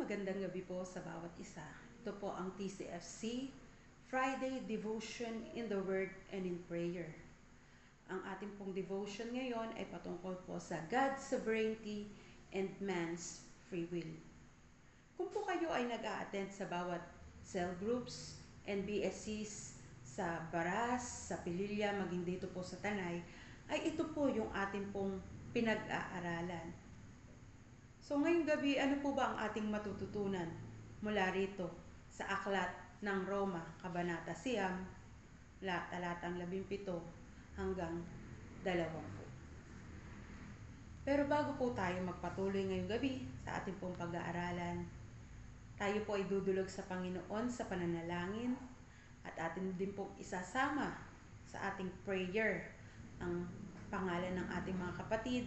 magandang gabi po sa bawat isa. Ito po ang TCFC, Friday Devotion in the Word and in Prayer. Ang ating pong devotion ngayon ay patungkol po sa God's sovereignty and man's free will. Kung po kayo ay nag-a-attend sa bawat cell groups and BSCs sa Baras, sa Pililya, maging dito po sa Tanay, ay ito po yung ating pong pinag-aaralan. So ngayong gabi, ano po ba ang ating matututunan mula rito sa aklat ng Roma, Kabanata 10, talatang 17 hanggang 20. Pero bago po tayo magpatuloy ngayong gabi sa ating pong pag-aaralan, tayo po ay dudulog sa Panginoon sa pananalangin at atin din pong isasama sa ating prayer ang pangalan ng ating mga kapatid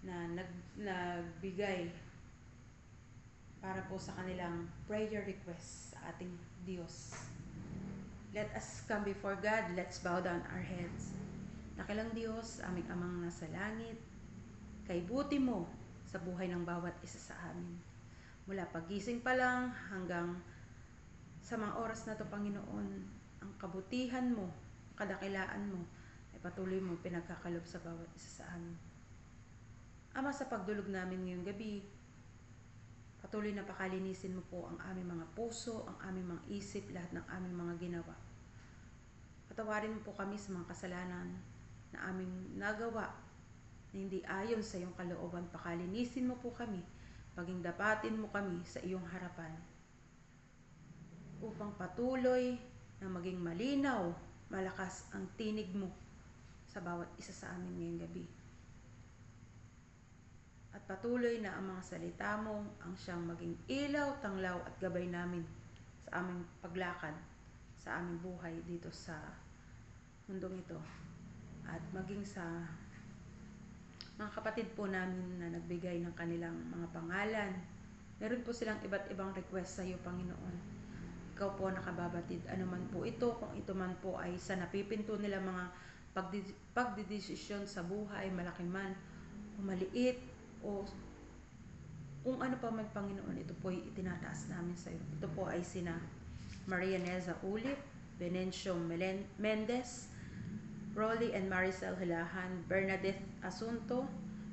na nagbigay para po sa kanilang prayer request sa ating Diyos. Let us come before God. Let's bow down our heads. Dakilang Diyos, aming amang nasa langit, kay buti mo sa buhay ng bawat isa sa amin. Mula pagising pa lang hanggang sa mga oras na to, Panginoon, ang kabutihan mo, kadakilaan mo, ay patuloy mo pinagkakalob sa bawat isa sa amin. Ama, sa pagdulog namin ngayong gabi, patuloy na pakalinisin mo po ang aming mga puso, ang aming mga isip, lahat ng aming mga ginawa. Patawarin mo po kami sa mga kasalanan na aming nagawa na hindi ayon sa iyong kalooban. Pakalinisin mo po kami, paging dapatin mo kami sa iyong harapan, upang patuloy na maging malinaw, malakas ang tinig mo sa bawat isa sa amin ngayong gabi. At patuloy na ang mga salita mo ang siyang maging ilaw, tanglaw at gabay namin sa aming paglakad, sa aming buhay dito sa mundong ito. At maging sa mga kapatid po namin na nagbigay ng kanilang mga pangalan. Meron po silang iba't ibang request sa iyo, Panginoon. Ikaw po nakababatid anuman po ito, kung ito man po ay sa napipinto nila mga pagdidesisyon sa buhay, malaki man o maliit, o kung ano pa man, Panginoon, ito po ay itinataas namin sa iyo. Ito po ay sina Maria Neza Ulip, Benencio Mendez, Rolly and Maricel Hilahan, Bernadette Asunto,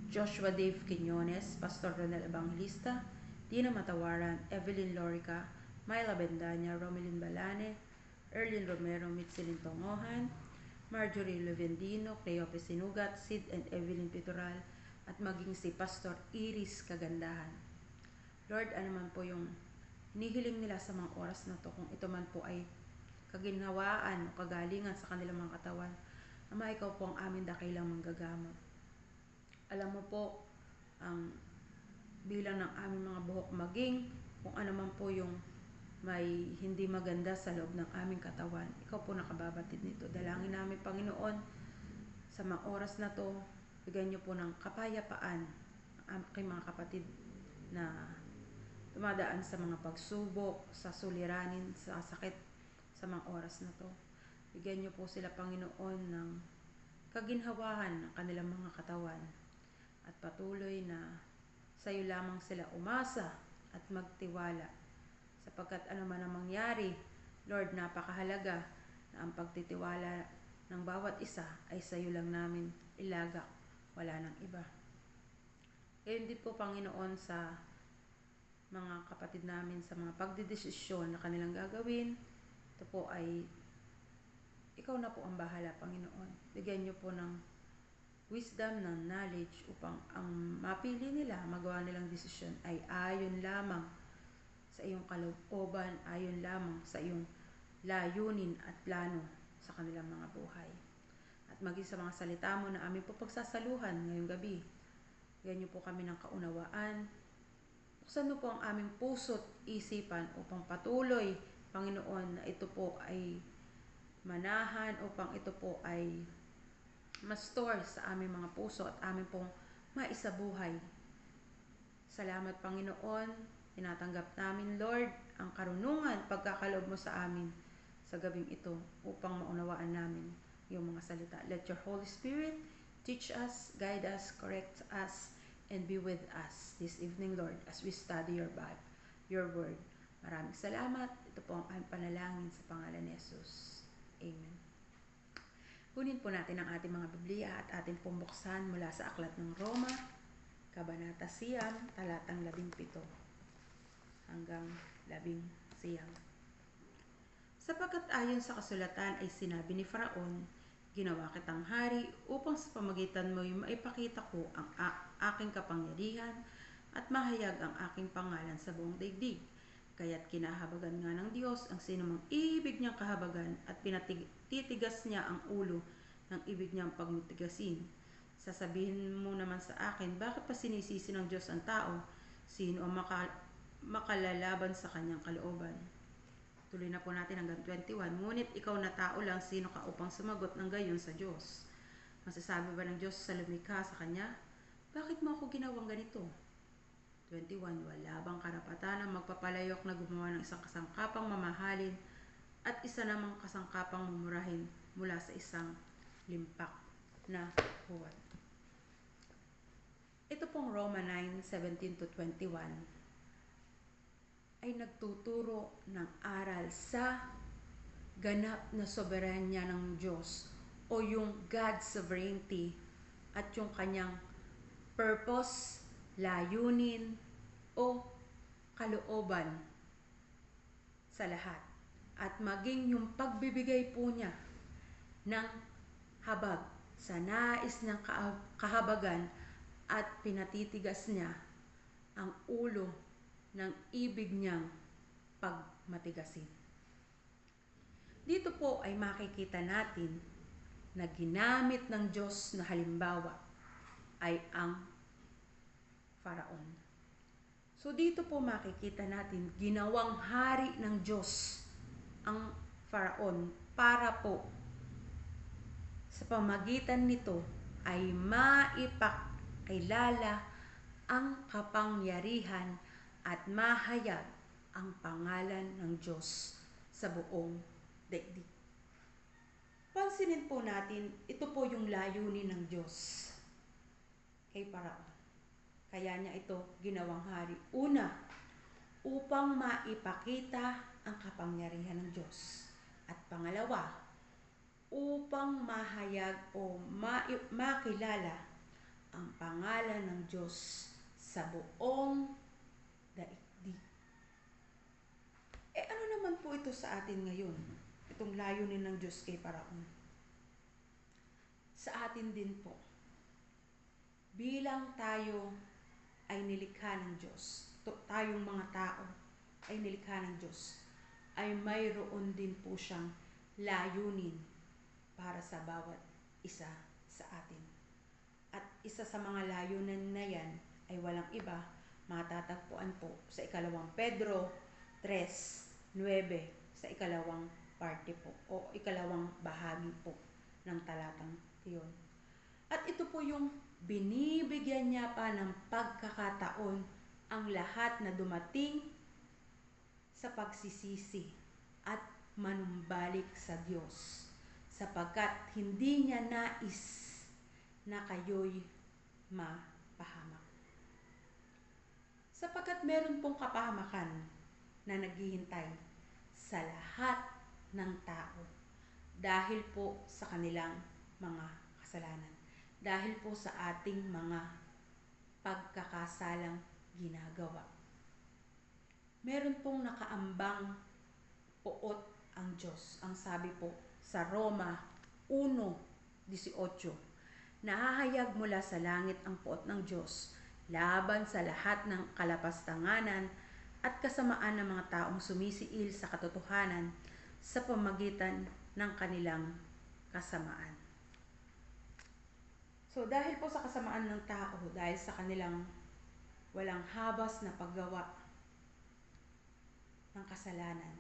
Joshua Dave Quiñones, Pastor Ronel Evangelista, Dina Matawaran, Evelyn Lorica, Myla Bendanya, Romelyn Balane, Erlyn Romero, Mitsilin Tongohan, Marjorie Levendino, Cleope Sinugat, Sid and Evelyn Pitoral, at maging si Pastor Iris Kagandahan. Lord, ano man po yung hinihiling nila sa mga oras na to, kung ito man po ay kaginhawaan o kagalingan sa kanilang mga katawan, Ama, ikaw po ang amin dakilang manggagamot. Alam mo po ang bilang ng aming mga buhok, maging kung ano man po yung may hindi maganda sa loob ng aming katawan. Ikaw po nakababatid nito. Dalangin namin, Panginoon, sa mga oras na to, bigyan niyo po ng kapayapaan ang aking mga kapatid na dumadaan sa mga pagsubok, sa suliranin, sa sakit sa mga oras na to. Bigyan niyo po sila, Panginoon, ng kaginhawahan ng kanilang mga katawan at patuloy na sa iyo lamang sila umasa at magtiwala, sapagkat ano man ang mangyari, Lord, napakahalaga na ang pagtitiwala ng bawat isa ay sa iyo lang namin ilagak, wala nang iba. Gayon din po, Panginoon, sa mga kapatid namin sa mga pagdidesisyon na kanilang gagawin. Ito po ay ikaw na po ang bahala, Panginoon. Bigyan niyo po ng wisdom, ng knowledge upang ang mapili nila, magawa nilang desisyon ay ayon lamang sa iyong kalooban, ayon lamang sa iyong layunin at plano sa kanilang mga buhay. At maging sa mga salita mo na aming po pagsasaluhan ngayong gabi, bigyan niyo po kami ng kaunawaan. Buksan mo po ang aming puso't isipan upang patuloy, Panginoon, na ito po ay manahan, upang ito po ay ma-store sa aming mga puso at aming pong maisabuhay. Salamat, Panginoon. Tinatanggap namin, Lord, ang karunungan, pagkakaloob mo sa amin sa gabing ito upang maunawaan namin yung mga salita. Let your Holy Spirit teach us, guide us, correct us, and be with us this evening, Lord, as we study your your word. Maraming salamat. Ito po ang aming panalangin sa pangalan ni Jesus. Amen. Kunin po natin ang ating mga Biblia at ating pong buksan mula sa Aklat ng Roma, Kabanata 9, talatang 17 hanggang 19. Sapagkat ayon sa kasulatan ay sinabi ni Faraon, ginawa kitang hari upang sa pamagitan mo'y maipakita ko ang aking kapangyarihan at mahayag ang aking pangalan sa buong daigdig. Kaya't kinahabagan nga ng Diyos ang sinumang ibig niyang kahabagan at pinatitigas niya ang ulo ng ibig niyang pagmitigasin. Sasabihin mo naman sa akin, bakit pa sinisisi ng Diyos ang tao? Sino ang makalalaban sa kanyang kalooban? Tuloy na po natin hanggang 21. Ngunit ikaw na tao lang, sino ka upang sumagot ng gayon sa Diyos? Masasabi ba ng Diyos sa lumikha sa Kanya, bakit mo ako ginawang ganito? 21. Wala bang karapatan ang magpapalayok na gumawa ng isang kasangkapang mamahalin at isa namang kasangkapang mumurahin mula sa isang limpak na huwad? Ito pong Roma 9:17-21 ay nagtuturo ng aral sa ganap na soberanya ng Diyos o yung God's sovereignty at yung kanyang purpose, layunin o kalooban sa lahat. At maging yung pagbibigay po niya ng habag sa nais ng kahabagan at pinatitigas niya ang ulo ng ibig niyang pagmatigasin. Dito po ay makikita natin na ginamit ng Diyos na halimbawa ay ang Faraon. So dito po makikita natin ginawang hari ng Diyos ang Faraon para po sa pamagitan nito ay maipakilala ang kapangyarihan at mahayag ang pangalan ng Diyos sa buong daigdig. Pansinin po natin, ito po yung layunin ng Diyos kay Faraon. Kaya niya ito ginawang hari. Una, upang maipakita ang kapangyarihan ng Diyos. At pangalawa, upang mahayag o makilala ang pangalan ng Diyos sa buong daigdig. Ano naman po ito sa atin ngayon? Itong layunin ng Diyos kay Faraon. Sa atin din po. Bilang tayo ay nilikha ng Diyos, tayong mga tao ay nilikha ng Diyos, ay mayroon din po siyang layunin para sa bawat isa sa atin. At isa sa mga layunan na yan ay walang iba, matatagpuan po sa 2 Pedro 3:9 sa 2 parte po o 2 bahagi po ng talatang iyon. At ito po yung binibigyan niya pa ng pagkakataon ang lahat na dumating sa pagsisisi at manumbalik sa Diyos, sapagkat hindi niya nais na kayo'y mapahamak. Sapagkat meron pong kapahamakan na naghihintay sa lahat ng tao dahil po sa kanilang mga kasalanan, dahil po sa ating mga pagkakasalang ginagawa. Meron pong nakaambang puot ang Diyos. Ang sabi po sa Roma 1:18, nahahayag mula sa langit ang puot ng Diyos laban sa lahat ng kalapastanganan at kasamaan ng mga taong sumisiil sa katotohanan sa pamagitan ng kanilang kasamaan. So dahil po sa kasamaan ng tao, dahil sa kanilang walang habas na paggawa ng kasalanan,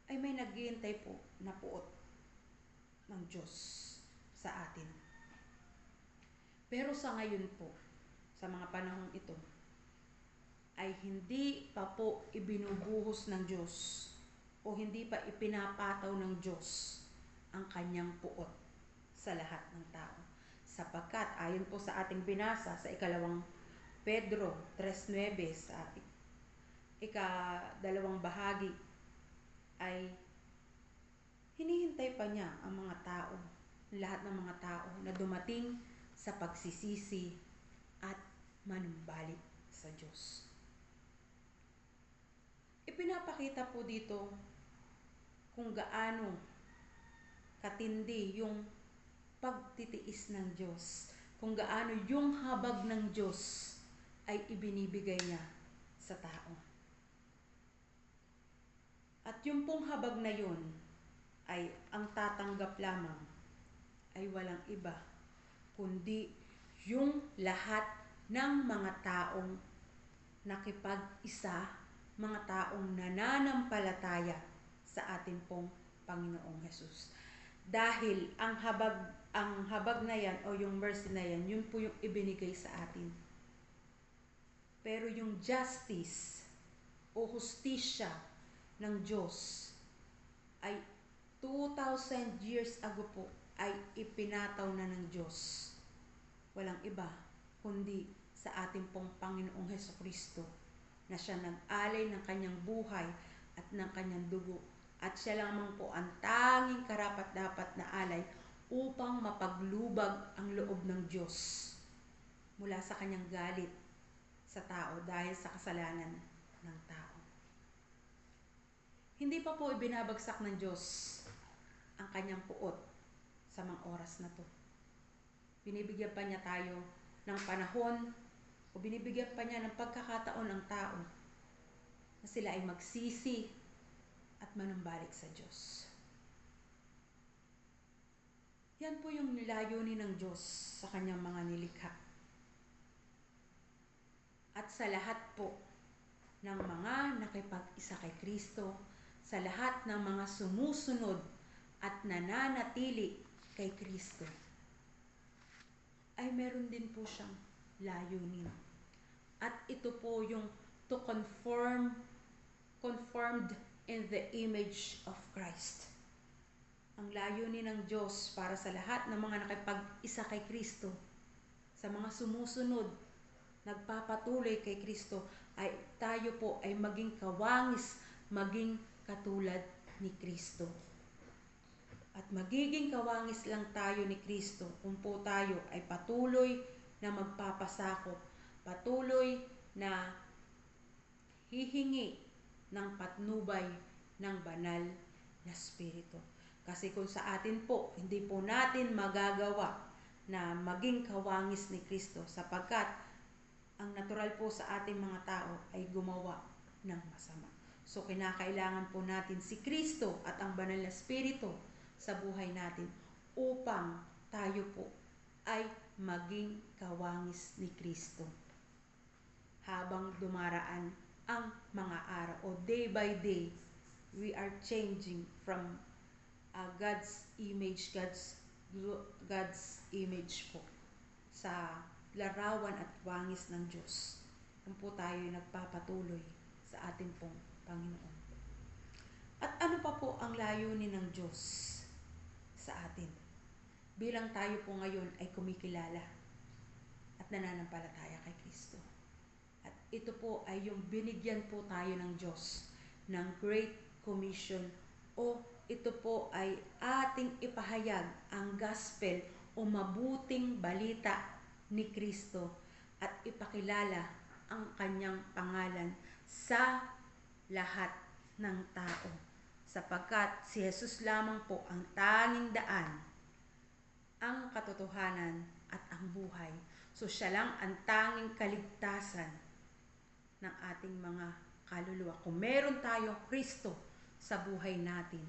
ay may naghihintay po na puot ng Diyos sa atin. Pero sa ngayon po, sa mga panahong ito, ay hindi pa po ibinubuhos ng Diyos o hindi pa ipinapataw ng Diyos ang kanyang puot sa lahat ng tao. Sapagkat ayon po sa ating binasa sa 2 Pedro 3:9 sa ika-2 bahagi ay hinihintay pa niya ang mga tao, lahat ng mga tao na dumating sa pagsisisi at manumbalik sa Diyos. Ipinapakita po dito kung gaano katindi yung pagtitiis ng Diyos, kung gaano yung habag ng Diyos ay ibinibigay niya sa tao. At yung pong habag na yun ay ang tatanggap lamang ay walang iba kundi yung lahat ng mga taong nakipag-isa, mga taong nananampalataya sa ating pong Panginoong Hesus. Dahil ang habag na yan o yung mercy na yan, yun po yung ibinigay sa atin. Pero yung justice o hustisya ng Diyos ay 2,000 years ago po ay ipinataw na ng Diyos. Walang iba kundi sa ating pong Panginoong Hesukristo na siya nag-alay ng kanyang buhay at ng kanyang dugo. At siya lamang po ang tanging karapat-dapat na alay upang mapaglubag ang loob ng Diyos mula sa kanyang galit sa tao dahil sa kasalanan ng tao. Hindi pa po ibinabagsak ng Diyos ang kanyang puot sa mga oras na to. Binibigyan pa niya tayo ng panahon o binibigyan pa niya ng pagkakataon ng tao na sila ay magsisi at manumbalik sa Diyos. Yan po yung layunin ng Diyos sa kanyang mga nilikha. At sa lahat po ng mga nakipag-isa kay Kristo, sa lahat ng mga sumusunod at nananatili kay Kristo, ay meron din po siyang layunin. At ito po yung to conformed in the image of Christ. Ang layunin ng Diyos para sa lahat ng mga nakipag-isa kay Kristo, sa mga sumusunod, nagpapatuloy kay Kristo, ay tayo po ay maging kawangis, maging katulad ni Kristo. At magiging kawangis lang tayo ni Kristo kung po tayo ay patuloy na magpapasakop, patuloy na hihingi ng patnubay ng banal na Espiritu. Kasi kung sa atin po, hindi po natin magagawa na maging kawangis ni Kristo sapagkat ang natural po sa ating mga tao ay gumawa ng masama. So kinakailangan po natin si Kristo at ang banal na Espiritu sa buhay natin upang tayo po ay maging kawangis ni Kristo. Habang dumaraan ang mga araw o day by day, we are changing from God's image po sa larawan at wangis ng Diyos. Kung po tayo nagpapatuloy sa ating pong Panginoon. At ano pa po ang layunin ng Diyos sa atin? Bilang tayo po ngayon ay kumikilala at nananampalataya kay Kristo. At ito po ay yung binigyan po tayo ng Diyos ng Great Commission o ito po ay ating ipahayag ang gospel o mabuting balita ni Kristo at ipakilala ang kanyang pangalan sa lahat ng tao. Sapagkat si Jesus lamang po ang tanging daan, ang katotohanan at ang buhay. So siya lang ang tanging kaligtasan ng ating mga kaluluwa. Kung meron tayong Kristo sa buhay natin,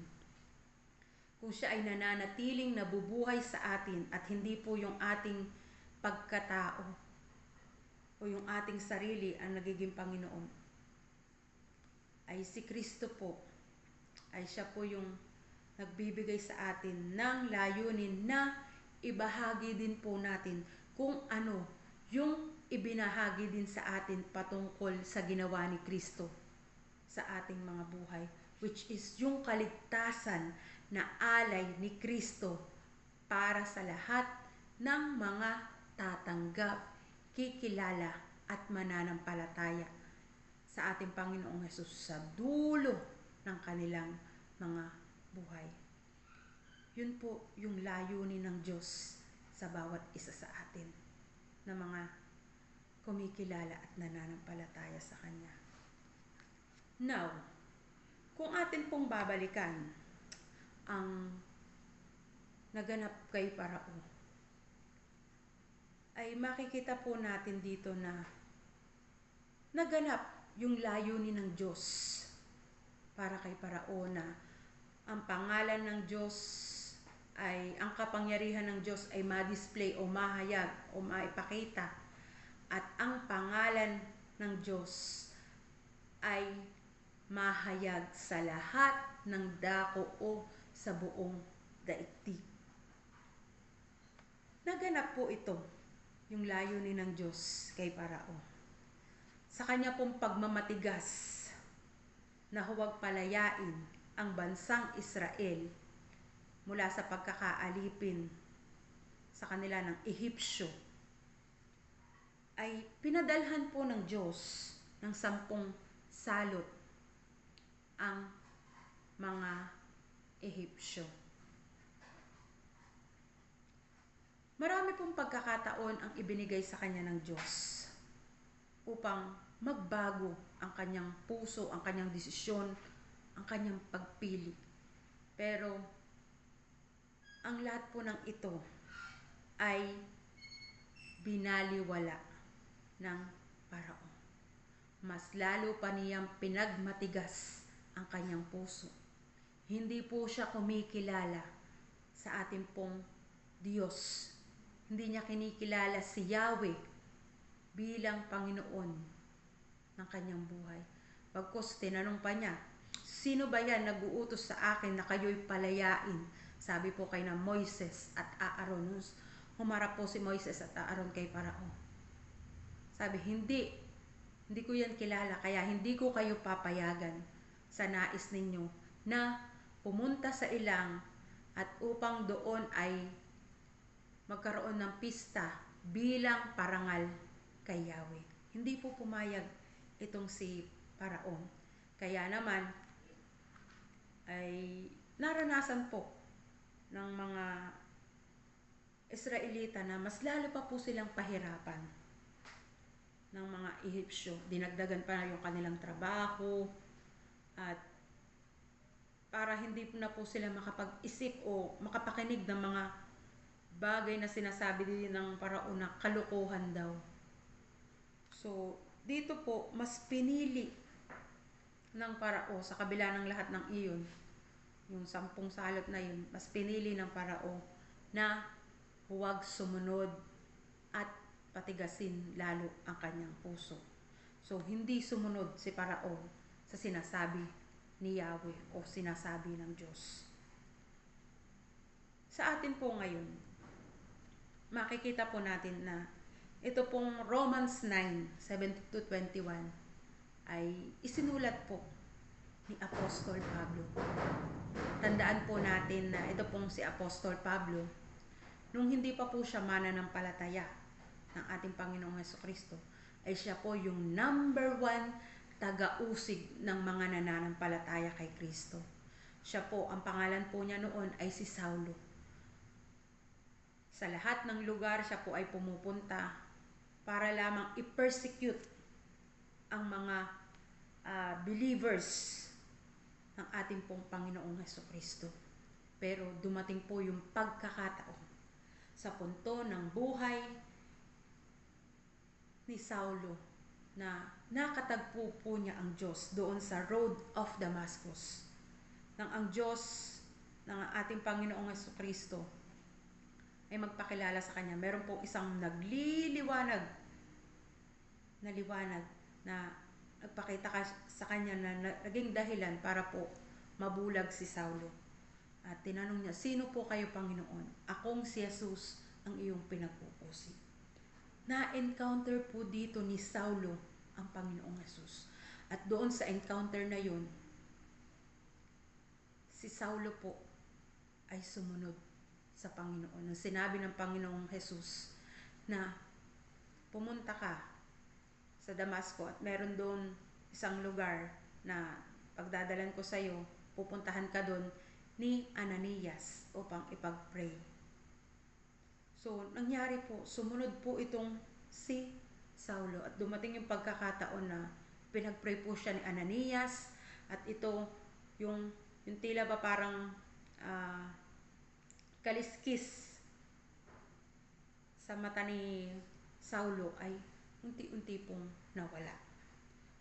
kung siya ay nananatiling nabubuhay sa atin at hindi po yung ating pagkatao o yung ating sarili ang nagiging Panginoon, ay si Kristo po ay siya po yung nagbibigay sa atin ng layunin na ibahagi din po natin kung ano yung ibinahagi din sa atin patungkol sa ginawa ni Kristo sa ating mga buhay, which is yung kaligtasan na alay ni Kristo para sa lahat ng mga tatanggap, kikilala at mananampalataya sa ating Panginoong Hesus sa dulo ng kanilang mga buhay. Yun po yung layunin ng Diyos sa bawat isa sa atin na mga kumikilala at nananampalataya sa Kanya. Now, kung atin pong babalikan ang naganap kay Parao, ay makikita po natin dito na naganap yung layunin ng Diyos para kay Parao na ang pangalan ng Diyos ay, ang kapangyarihan ng Diyos ay ma-display o mahayag o maipakita, at ang pangalan ng Diyos ay mahayag sa lahat ng dako o sa buong daigdig. Naganap po ito, yung layunin ng Diyos kay Parao. Sa kanya pong pagmamatigas na huwag palayain ang bansang Israel mula sa pagkakaalipin sa kanila ng Ehipsyo, ay pinadalhan po ng Diyos ng 10 salot ang mga Ehipsyo. Marami pong pagkakataon ang ibinigay sa kanya ng Diyos upang magbago ang kanyang puso, ang kanyang desisyon, ang kanyang pagpili. Pero ang lahat po ng ito ay binaliwala ng Parao. Mas lalo pa niyang pinagmatigas ang kanyang puso. Hindi po siya kumikilala sa ating pong Diyos. Hindi niya kinikilala si Yahweh bilang Panginoon ng kanyang buhay. Pagkos tinanong pa niya, sino ba yan nag-uutos sa akin na kayo'y palayain? Sabi po kay na Moises at Aaron. Humarap po si Moises at Aaron kay Parao. Sabi, hindi ko yan kilala, kaya hindi ko kayo papayagan sa nais ninyo na pumunta sa ilang at upang doon ay magkaroon ng pista bilang parangal kay Yahweh. Hindi po pumayag itong si Parao. Kaya naman ay naranasan po ng mga Israelita na mas lalo pa po silang pahirapan ng mga Ehipsyo. Dinagdagan pa yung kanilang trabaho at para hindi na po sila makapag-isip o makapakinig ng mga bagay na sinasabi din ng Parao na kalokohan daw. So, dito po, mas pinili ng Parao sa kabila ng lahat ng iyon, yung 10 salot na yun, mas pinili ng Parao na huwag sumunod at patigasin lalo ang kanyang puso. So, hindi sumunod si Parao sa sinasabi ni Yahweh o sinasabi ng Diyos. Sa atin po ngayon, makikita po natin na ito pong Romans 9:17-21 ay isinulat po ni Apostol Pablo. Tandaan po natin na ito pong si Apostol Pablo, nung hindi pa po siya mananampalataya ng ating Panginoong Jesucristo, ay siya po yung number 1 taga-usig ng mga nananampalataya kay Kristo. Siya po, ang pangalan po niya noon ay si Saulo. Sa lahat ng lugar siya po ay pumupunta para lamang i-persecute ang mga believers ng ating pong Panginoong Jesucristo. Pero dumating po yung pagkakataon sa punto ng buhay ni Saulo na nakatagpo po niya ang Diyos doon sa road of Damascus. Nang ang Diyos ng ating Panginoong Jesucristo ay magpakilala sa kanya, meron pong isang nagliliwanag na liwanag na nagpakita sa kanya na naging dahilan para po mabulag si Saulo. At tinanong niya, sino po kayo, Panginoon? Akong si Jesus ang iyong pinagpupusig. Na-encounter po dito ni Saulo ang Panginoong Jesus. At doon sa encounter na yun, si Saulo po ay sumunod sa Panginoon. Nang sinabi ng Panginoong Jesus na pumunta ka sa Damasco at meron doon isang lugar na pagdadalan ko sa'yo, pupuntahan ka doon ni Ananias upang ipag-pray. So, nangyari po, sumunod po itong si Saulo at dumating yung pagkakataon na pinag-pray po siya ni Ananias at ito yung tila ba parang kaliskis sa mata ni Saulo ay unti-unti pong nawala.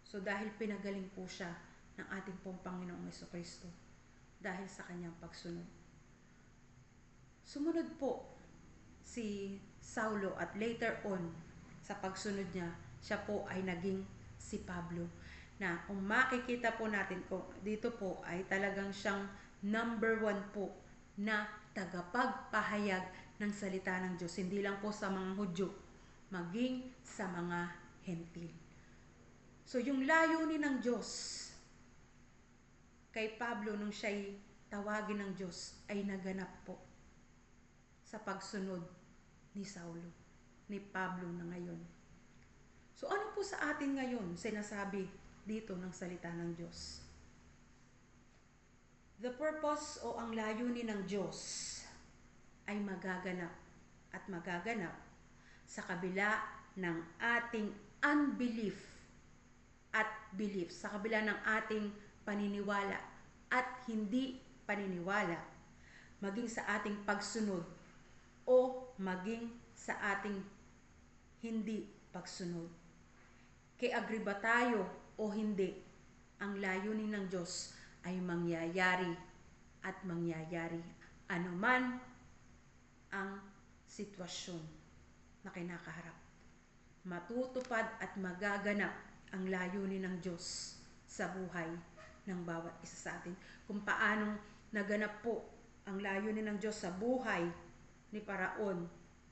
So dahil pinagaling po siya ng ating pong Panginoong Jesucristo dahil sa kanyang pagsunod. Sumunod po si Saulo at later on sa pagsunod niya, siya po ay naging si Pablo. Na kung makikita po natin kung dito po ay talagang siyang number 1 po na tagapagpahayag ng salita ng Diyos. Hindi lang po sa mga Hudyo, maging sa mga Hentil. So yung layunin ng Diyos kay Pablo nung siya'y tawagin ng Diyos ay naganap po sa pagsunod ni Saulo, ni Pablo na ngayon. So ano po sa atin ngayon sinasabi dito ng salita ng Diyos? The purpose o ang layunin ng Diyos ay magaganap at magaganap sa kabila ng ating unbelief at belief, sa kabila ng ating paniniwala at hindi paniniwala, maging sa ating pagsunod o maging sa ating hindi pagsunod. Kaya-agree ba tayo o hindi, ang layunin ng Diyos ay mangyayari at mangyayari anuman ang sitwasyon na kinakaharap. Matutupad at magaganap ang layunin ng Diyos sa buhay ng bawat isa sa atin. Kung paanong naganap po ang layunin ng Diyos sa buhay ni Paraon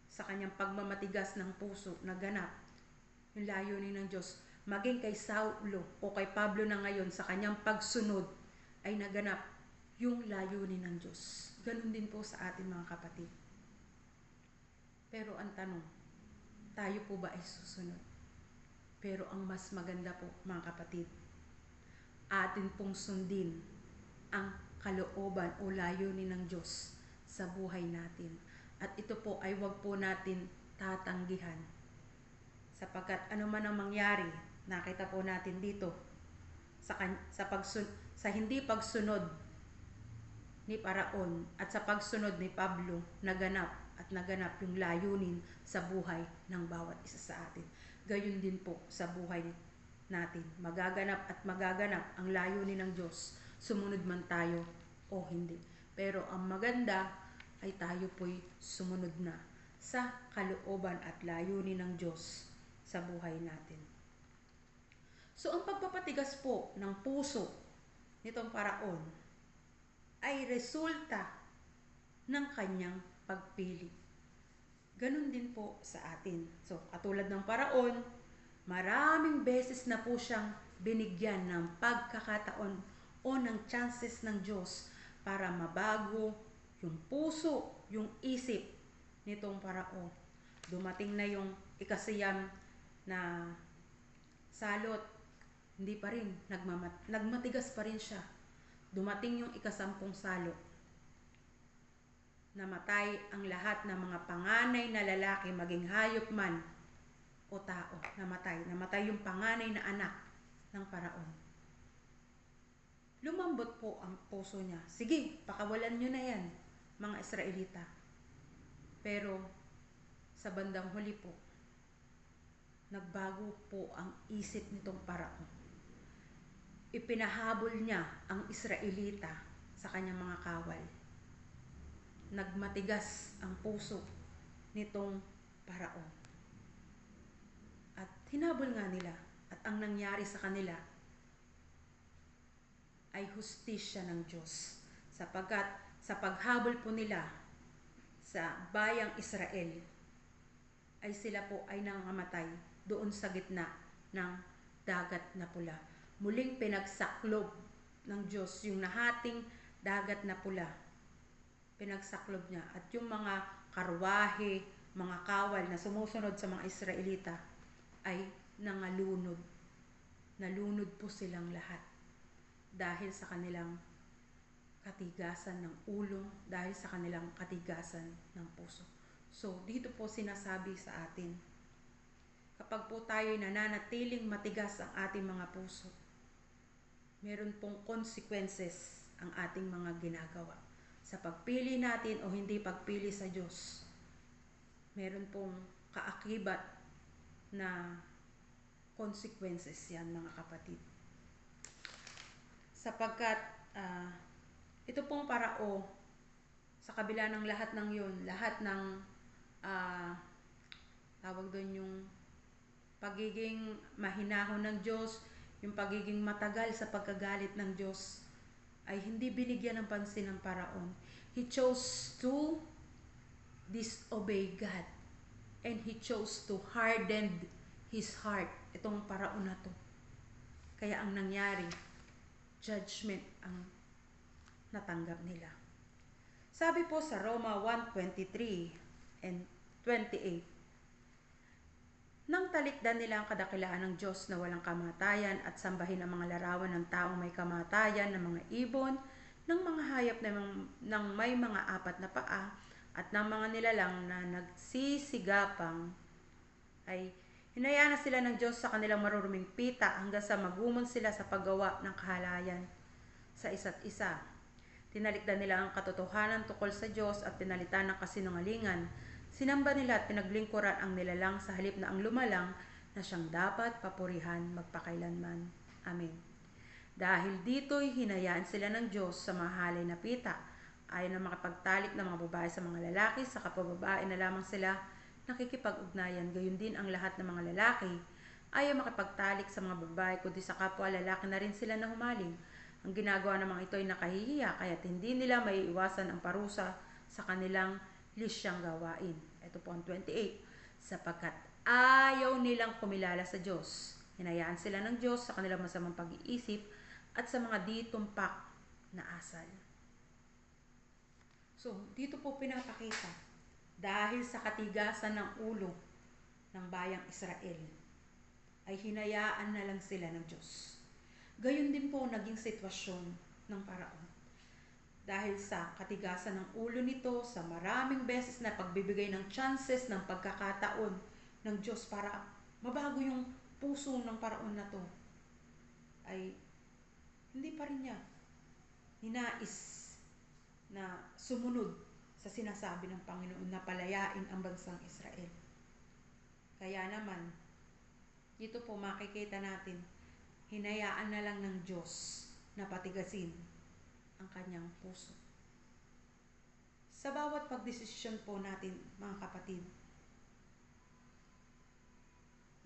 sa kanyang pagmamatigas ng puso, naganap yung layunin ng Diyos. Maging kay Saulo o kay Pablo na ngayon sa kanyang pagsunod ay naganap yung layunin ng Diyos. Ganun din po sa atin mga kapatid. Pero ang tanong, tayo po ba ay susunod? Pero ang mas maganda po mga kapatid, atin pong sundin ang kalooban o layunin ng Diyos sa buhay natin. At ito po ay wag po natin tatanggihan. Sapagkat ano man ang mangyari, nakita po natin dito sa hindi pagsunod ni Paraon at sa pagsunod ni Pablo, naganap yung layunin sa buhay ng bawat isa sa atin. Gayon din po sa buhay natin. Magaganap at magaganap ang layunin ng Diyos, sumunod man tayo o hindi. Pero ang maganda ay tayo po'y sumunod na sa kalooban at layunin ng Diyos sa buhay natin. So ang pagpapatigas po ng puso nitong Paraon ay resulta ng kanyang pagpili. Ganun din po sa atin. So katulad ng Paraon, maraming beses na po siyang binigyan ng pagkakataon o ng chances ng Diyos para mabago yung puso, yung isip nitong Paraon. Dumating na yung ikasiyam na salot, hindi pa rin, nagmatigas pa rin siya. Dumating yung ikasampung salot. Namatay ang lahat ng mga panganay na lalaki, maging hayop man o tao. Namatay yung panganay na anak ng Paraon. Lumambot po ang puso niya. Sige, pakawalan nyo na yan, mga Israelita. Pero sa bandang huli po, nagbago po ang isip nitong Paraon. Ipinahabol niya ang Israelita sa kanyang mga kawal. Nagmatigas ang puso nitong Paraon. At hinabol nga nila. At ang nangyari sa kanila ay hustisya ng Diyos. Sapagkat sa paghabol po nila sa bayang Israel, ay sila po ay nangamatay doon sa gitna ng dagat na pula. Muling pinagsaklob ng Diyos yung nahating dagat na pula. Pinagsaklob niya. At yung mga karwahe, mga kawal na sumusunod sa mga Israelita ay nangalunod. nalunod po silang lahat dahil sa kanilang katigasan ng ulo, dahil sa kanilang katigasan ng puso. So, dito po sinasabi sa atin, kapag po tayo nananatiling matigas ang ating mga puso, meron pong consequences ang ating mga ginagawa. Sa pagpili natin o hindi pagpili sa Diyos, meron pong kaakibat na consequences yan, mga kapatid. Sapagkat ito pong parao, sa kabila ng lahat ng yun, lahat ng tawag doon yung pagiging mahinahon ng Diyos, yung pagiging matagal sa pagkagalit ng Diyos, ay hindi binigyan ng pansin ng paraon. He chose to disobey God. And he chose to harden his heart. Itong paraon na to. Kaya ang nangyari, judgment ang natanggap nila. Sabi po sa Roma 1:23 and 28, nang talikdan nila ang kadakilaan ng Diyos na walang kamatayan at sambahin ang mga larawan ng taong may kamatayan, ng mga ibon, ng mga hayop ng may mga apat na paa, at ng mga nilalang na nagsisigapang, ay hinayaan na sila ng Diyos sa kanilang maruruming pita hanggang sa magumon sila sa paggawa ng kahalayan sa isa't isa. Tinalikdan nila ang katotohanan tungkol sa Diyos at pinalitan ng kasinungalingan. Sinamba nila at pinaglingkuran ang nilalang sa halip na ang lumalang na siyang dapat papurihan magpakailanman. Amen. Dahil dito'y hinayaan sila ng Diyos sa mahalay na pita, ayaw na makapagtalik ng mga babae sa mga lalaki, sa kapwa-babae na lamang sila nakikipag-ugnayan. Gayon din ang lahat ng mga lalaki, ayaw makipagtalik sa mga babae, kundi sa kapwa lalaki na rin sila na humaling. Ang ginagawa ng mga ito ay nakahihiya, kaya't hindi nila maiiwasan ang parusa sa kanilang lisyang gawain. Ito po ang 28. Sapagkat ayaw nilang kumilala sa Diyos, hinayaan sila ng Diyos sa kanilang masamang pag-iisip at sa mga di tumpak na asal. So, dito po pinapakita, dahil sa katigasan ng ulo ng bayang Israel, ay hinayaan na lang sila ng Diyos. Gayon din po naging sitwasyon ng paraon. Dahil sa katigasan ng ulo nito, sa maraming beses na pagbibigay ng chances, ng pagkakataon ng Diyos para mabago yung puso ng paraon na to, ay hindi pa rin niya ninais na sumunod sa sinasabi ng Panginoon na palayain ang bansang Israel. Kaya naman, dito po makikita natin, hinayaan na lang ng Diyos na patigasin ang kanyang puso. Sa bawat pagdesisyon po natin, mga kapatid,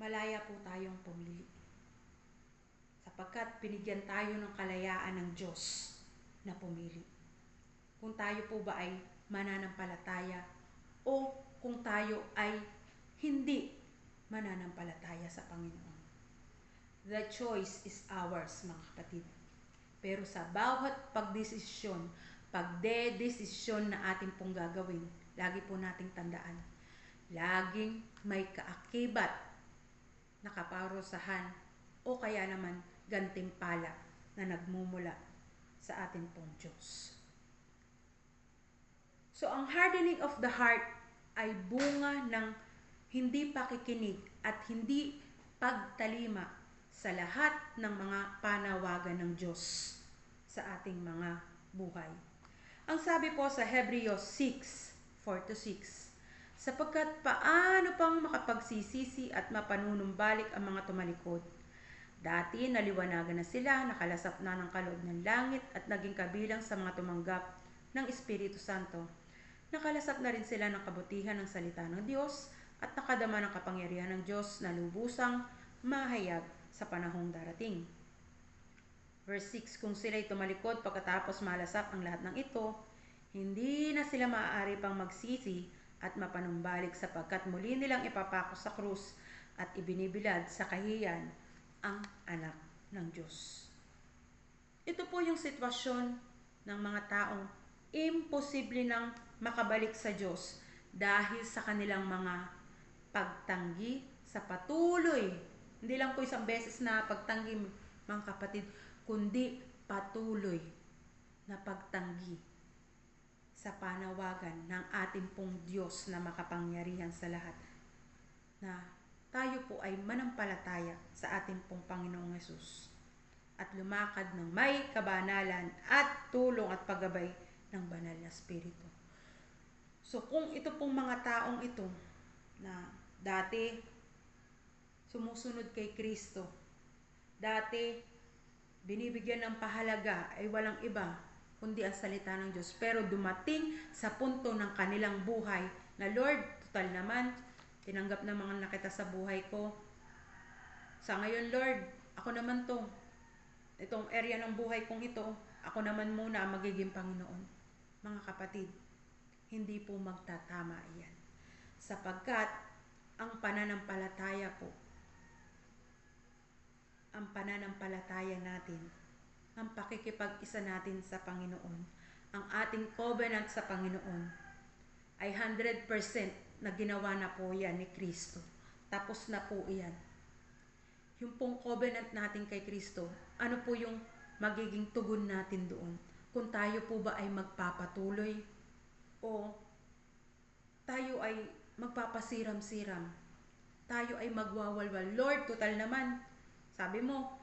malaya po tayong pumili. Sapagkat binigyan tayo ng kalayaan ng Diyos na pumili. Kung tayo po ba ay mananampalataya o kung tayo ay hindi mananampalataya sa Panginoon. The choice is ours, mga kapatid. Pero sa bawat pagdesisyon, pagdedesisyon na ating pong gagawin, lagi po nating tandaan, laging may kaakibat na kaparusahan o kaya naman gantimpala na nagmumula sa ating pong Diyos. So, ang hardening of the heart ay bunga ng hindi pakikinig at hindi pagtalima sa lahat ng mga panawagan ng Diyos sa ating mga buhay. Ang sabi po sa Hebreos 6:4-6, sapagkat paano pang makapagsisisi at mapanunumbalik ang mga tumalikod? Dati naliwanagan na sila, nakalasap na ng kaloob ng langit at naging kabilang sa mga tumanggap ng Espiritu Santo. Nakalasap na rin sila ng kabutihan ng salita ng Diyos at nakadama ng kapangyarihan ng Diyos na lubusang mahayag sa panahong darating. Verse 6, kung sila'y tumalikod pagkatapos malasap ang lahat ng ito, hindi na sila maaari pang magsisi at mapanumbalik sapagkat muli nilang ipapako sa krus at ibinibilad sa kahiyan ang anak ng Diyos. Ito po yung sitwasyon ng mga taong imposible nang makabalik sa Diyos dahil sa kanilang mga pagtanggi sa patuloy Hindi lang po isang beses na pagtanggi, mga kapatid, kundi patuloy na pagtanggi sa panawagan ng ating pong Diyos na makapangyarihan sa lahat, na tayo po ay manampalataya sa ating pong Panginoong Hesus at lumakad ng may kabanalan at tulong at paggabay ng banal na Espiritu. So kung ito pong mga taong ito na dati sumusunod kay Kristo, dati binibigyan ng pahalaga ay walang iba kundi ang salita ng Diyos, pero dumating sa punto ng kanilang buhay na, Lord, total naman, tinanggap naman na kita sa buhay ko. Sa ngayon, Lord, ako naman itong area ng buhay kong ito, ako naman muna ang magiging Panginoon. Mga kapatid, hindi po magtatama iyan. Sapagkat ang pananampalataya po, ang pananampalataya natin, ang pakikipag-isa natin sa Panginoon, ang ating covenant sa Panginoon, ay 100% na ginawa na po yan ni Kristo. Tapos na po iyan. Yung pong covenant natin kay Kristo, ano po yung magiging tugon natin doon? Kung tayo po ba ay magpapatuloy o tayo ay magpapasiram-siram, tayo ay magwawalwal. Lord, total naman, sabi mo,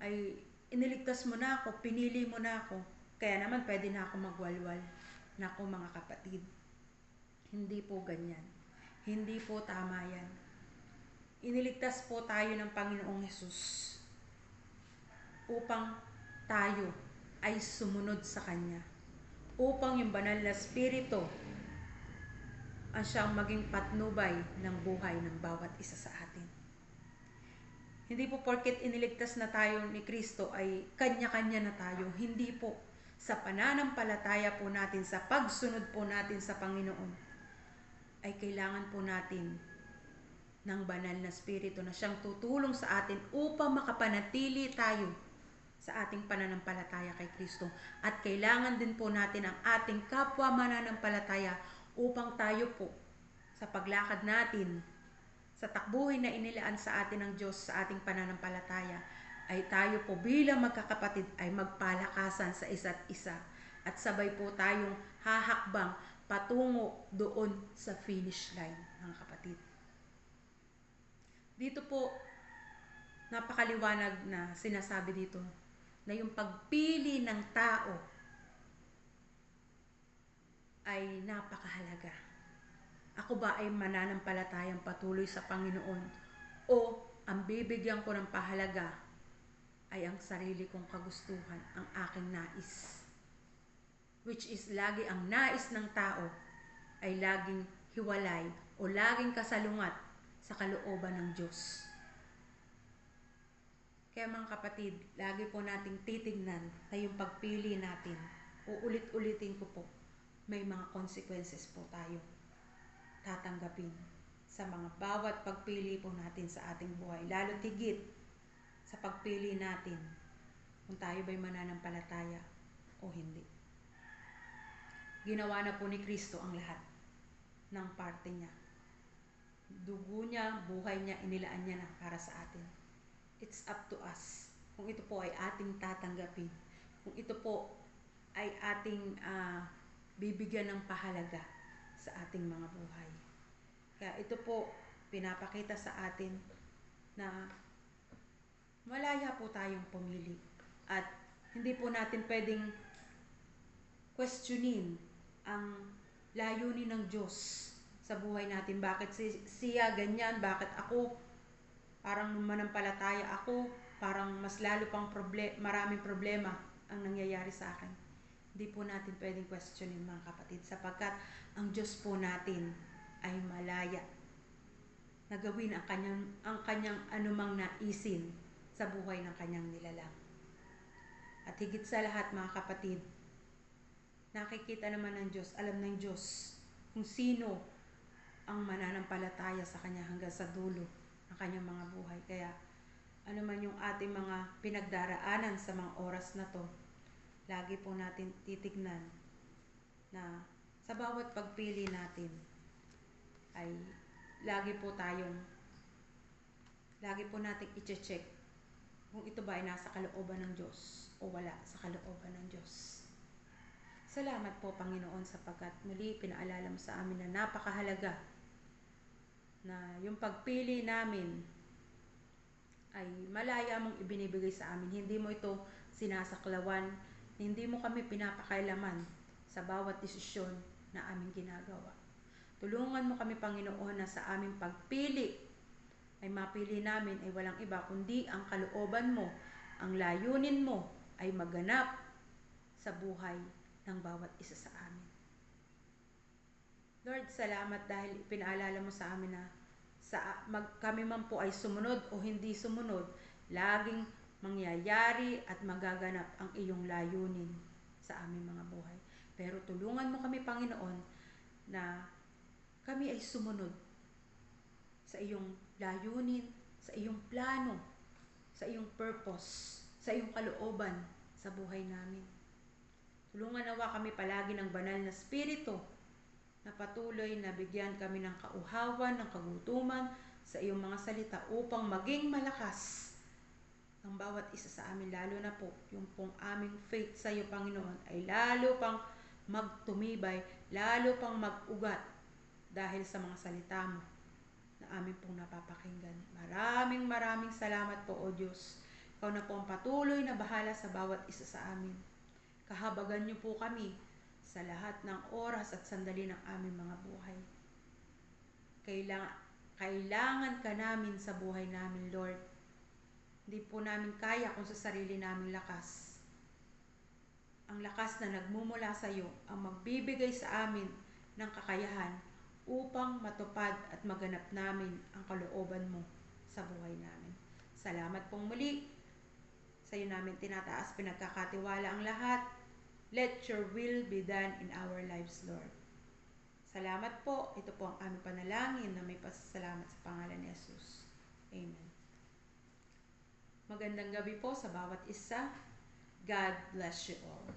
ay iniligtas mo na ako, pinili mo na ako, kaya naman pwede na ako magwalwal. Naku mga kapatid, hindi po ganyan. Hindi po tama yan. Iniligtas po tayo ng Panginoong Hesus upang tayo ay sumunod sa Kanya, upang yung banal na Espiritu ang siyang maging patnubay ng buhay ng bawat isa sa atin. Hindi po porket iniligtas na tayo ni Kristo ay kanya-kanya na tayo. Hindi po. Sa pananampalataya po natin, sa pagsunod po natin sa Panginoon, ay kailangan po natin ng banal na Espiritu na siyang tutulong sa atin upang makapanatili tayo sa ating pananampalataya kay Kristo. At kailangan din po natin ang ating kapwa mananampalataya upang tayo po sa paglakad natin, sa takbuhin na inilaan sa atin ng Diyos sa ating pananampalataya, ay tayo po bilang magkakapatid ay magpalakasan sa isa't isa at sabay po tayong hahakbang patungo doon sa finish line, mga kapatid. Dito po, napakaliwanag na sinasabi dito na yung pagpili ng tao ay napakahalaga. Ako ba ay mananampalatayang patuloy sa Panginoon o ang bibigyan ko ng pahalaga ay ang sarili kong kagustuhan, ang aking nais? Which is lagi ang nais ng tao ay laging hiwalay o laging kasalungat sa kalooban ng Diyos. Kaya mga kapatid, lagi po nating titignan na yung pagpili natin, uulit-ulitin ko po, may mga consequences po tayo tatanggapin sa mga bawat pagpili po natin sa ating buhay. Lalo tigit sa pagpili natin kung tayo ba'y mananampalataya o hindi. Ginawa na po ni Kristo ang lahat ng parte niya. Dugo niya, buhay niya, inilaan niya na para sa atin. It's up to us kung ito po ay ating tatanggapin, kung ito po ay ating bibigyan ng pahalaga sa ating mga buhay. Kaya ito po pinapakita sa atin na malaya po tayong pumili at hindi po natin pwedeng questionin ang layunin ng Diyos sa buhay natin. Bakit siya ganyan? Bakit ako? Parang manampalataya ako, parang mas lalo pang maraming problema ang nangyayari sa akin. Hindi po natin pwedeng questionin, mga kapatid, sapagkat ang Diyos po natin ay malaya na gawin ang kanyang anumang naisin sa buhay ng kanyang nilalang. At higit sa lahat, mga kapatid, nakikita naman ng Diyos, alam ng Diyos kung sino ang mananampalataya sa Kanya hanggang sa dulo ng kanyang mga buhay. Kaya ano man yung ating mga pinagdaraanan sa mga oras na to, lagi po natin titignan na sa bawat pagpili natin ay lagi lagi po natin i-check kung ito ba ay nasa kalooban ng Diyos o wala sa kalooban ng Diyos. Salamat po, Panginoon, sapagkat muli pinaalala mo sa amin na napakahalaga na yung pagpili namin ay malaya mong ibinibigay sa amin. Hindi mo ito sinasaklawan, hindi mo kami pinapakailaman sa bawat desisyon na aming ginagawa. Tulungan mo kami, Panginoon, na sa aming pagpili ay mapili namin ay walang iba kundi ang kalooban mo, ang layunin mo ay maganap sa buhay ng bawat isa sa amin. Lord, salamat dahil pinaalala mo sa amin na kami man po ay sumunod o hindi sumunod, laging mangyayari at magaganap ang iyong layunin sa aming mga buhay. Pero tulungan mo kami, Panginoon, na kami ay sumunod sa iyong layunin, sa iyong plano, sa iyong purpose, sa iyong kalooban sa buhay namin. Tulungan nawa kami palagi ng banal na spirito na patuloy na bigyan kami ng kauhawan, ng kagutuman sa iyong mga salita upang maging malakas ang bawat isa sa amin, lalo na po yung pong aming faith sa iyo, Panginoon, ay lalo pang magtumibay, lalo pang mag-ugat dahil sa mga salita mo na aming pong napapakinggan. Maraming salamat po, O Diyos. Ikaw na po ang patuloy na bahala sa bawat isa sa amin. Kahabagan niyo po kami sa lahat ng oras at sandali ng aming mga buhay. Kailangan ka namin sa buhay namin, Lord. Hindi po namin kaya kung sa sarili naming lakas. Ang lakas na nagmumula sa iyo ang magbibigay sa amin ng kakayahan upang matupad at maganap namin ang kalooban mo sa buhay namin. Salamat pong muli. Sa iyo namin tinataas, pinagkakatiwala ang lahat. Let your will be done in our lives, Lord. Salamat po. Ito po ang aming panalangin na may pasasalamat sa pangalan ni Jesus. Amen. Magandang gabi po sa bawat isa. God bless you all.